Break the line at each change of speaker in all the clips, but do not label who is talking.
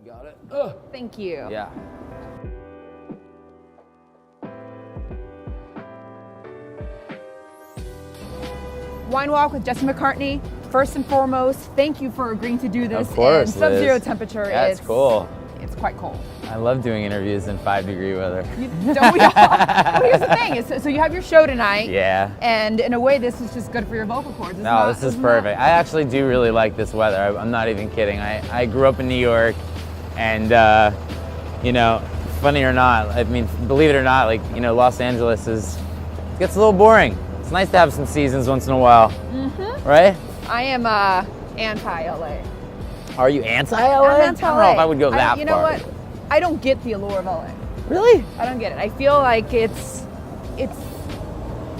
You got it?
Thank you.
Yeah.
Wine Walk with Jesse McCartney. First and foremost, thank you for agreeing to do this
Of course,
in sub-zero
Liz.
temperature.
That's cool.
It's quite cold.
I love doing interviews in 5-degree weather.
Don't we all? Well, here's the thing. So you have your show tonight.
Yeah.
And in a way, this is just good for your vocal cords.
No, this is perfect. I actually do really like this weather. I'm not even kidding. I grew up in New York, and you know, funny or not, I mean, believe it or not, like, you know, Los Angeles gets a little boring. It's nice to have some seasons once in a while, right?
I am anti-LA.
Are you anti-LA?
I'm anti-LA.
I don't know if I would go that far.
You know what? I don't get the allure of LA.
Really?
I don't get it. I feel like it's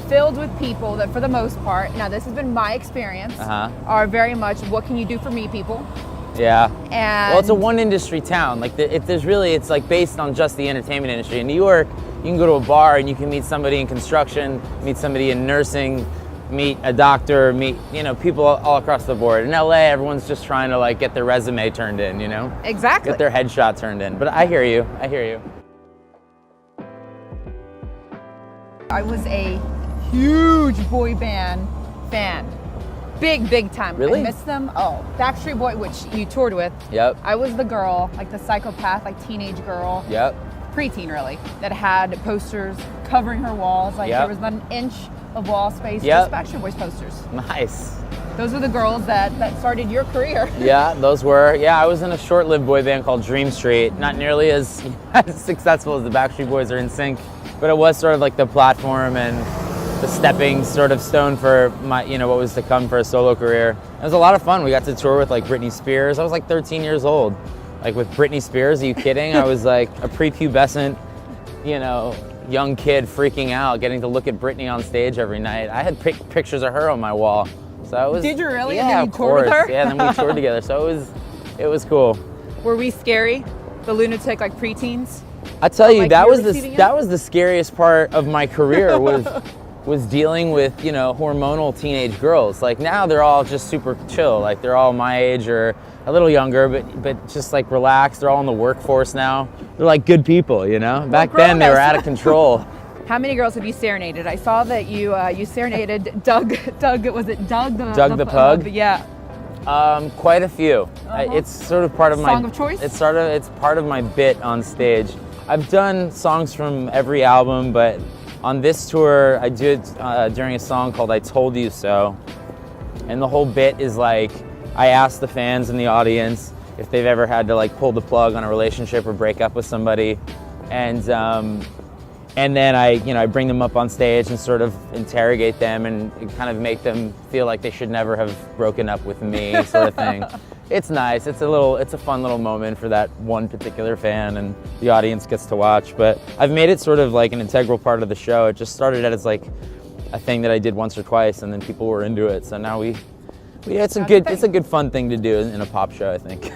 filled with people that, for the most part, now this has been my experience, are very much what can you do for me people.
Yeah.
And
well, it's a one industry town. Like it's like based on just the entertainment industry. In New York, you can go to a bar and you can meet somebody in construction, meet somebody in nursing, meet a doctor, meet, you know, people all across the board. In LA, everyone's just trying to like get their resume turned in, you know?
Exactly.
Get their headshot turned in. But I hear you. I hear you.
I was a huge boy band fan. Big time.
Really?
I miss them. Oh, Backstreet Boy, which you toured with.
Yep.
I was the girl, like the psychopath, like teenage girl.
Yep.
Preteen, really, that had posters covering her walls. Like there was not an inch of wall space, just Backstreet Boys posters. Nice. Those were the girls that started your career.
Yeah, those were. Yeah, I was in a short-lived boy band called Dream Street. Not nearly as successful as the Backstreet Boys or NSYNC, but it was sort of like the platform and the stepping sort of stone for my, you know, what was to come for a solo career. It was a lot of fun. We got to tour with like Britney Spears. I was like 13 years old. Like with Britney Spears, are you kidding? I was like a prepubescent, you know, young kid freaking out, getting to look at Britney on stage every night. I had pictures of her on my wall. So it was.
Did you really?
Yeah,
and then you
of
toured
course.
with her?
Yeah, and then we toured together. So it was cool.
Were we scary? The lunatic, like preteens?
I tell you,
Like
that
you
was
were receiving
that was the scariest part of my career was dealing with, you know, hormonal teenage girls. Like now they're all just super chill. Like they're all my age or a little younger, but just like relaxed. They're all in the workforce now. They're like good people, you know? Back then they were out of control.
How many girls have you serenaded? I saw that you serenaded Doug, was it Doug the
Doug the Pug?
Yeah.
Quite a few. It's sort of part of my
Song of choice?
It's part of my bit on stage. I've done songs from every album, but on this tour I did during a song called I Told You So. And the whole bit is like I asked the fans in the audience if they've ever had to like pull the plug on a relationship or break up with somebody, and then I bring them up on stage and sort of interrogate them and kind of make them feel like they should never have broken up with me, sort of thing. It's nice. It's a fun little moment for that one particular fan, and the audience gets to watch. But I've made it sort of like an integral part of the show. It just started as like a thing that I did once or twice, and then people were into it. So now it's a good fun thing to do in a pop show, I think.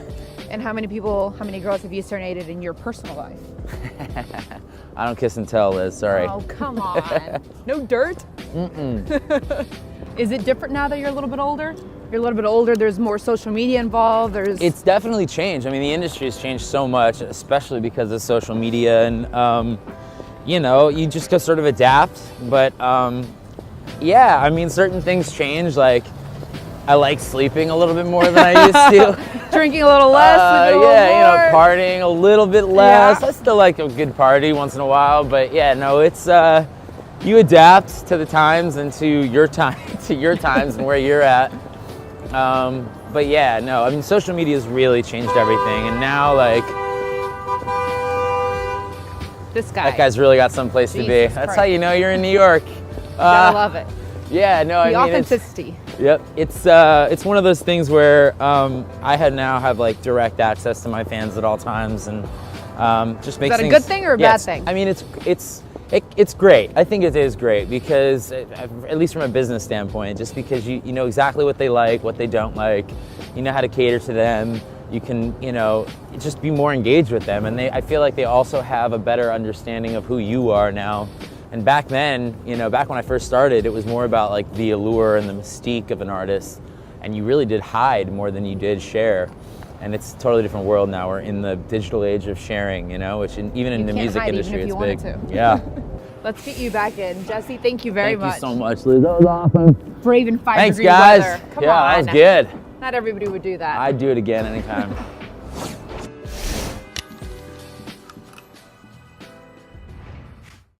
And how many girls have you serenaded in your personal life?
I don't kiss and tell, Liz, sorry.
Oh, come on. No dirt?
Mm-mm.
Is it different now that you're a little bit older? You're a little bit older, there's more social media involved,
It's definitely changed. I mean, the industry has changed so much, especially because of social media, and you know, you just gotta sort of adapt. But yeah, I mean, certain things change, like I like sleeping a little bit more than I used to.
Drinking a little less, sleeping a little more.
You know, partying a little bit less.
Yeah.
I still like a good party once in a while, but yeah, no, it's you adapt to the times and to your times and where you're at. But yeah, no, I mean, social media has really changed everything, and now like
this guy.
That guy's really got someplace to be. That's how you know you're in New York.
I love it.
Yeah, no, I mean,
authenticity.
Yep, it's one of those things where I now have like direct access to my fans at all times, and just makes things. Is that a
good thing or a bad thing?
I mean, it's great. I think it is great because, at least from a business standpoint, just because you know exactly what they like, what they don't like, you know how to cater to them. You can, you know, just be more engaged with them, and I feel like they also have a better understanding of who you are now. And back then, you know, back when I first started, it was more about like the allure and the mystique of an artist, and you really did hide more than you did share. And it's a totally different world now. We're in the digital age of sharing, you know, which even in the music industry, it's big. Yeah.
Let's get you back in. Jesse, thank you very much.
Thank you so much, Liz. That was awesome.
Braving 5
Thanks,
degree
guys.
weather. Come on.
That was good.
Not everybody would do that.
I'd do it again anytime.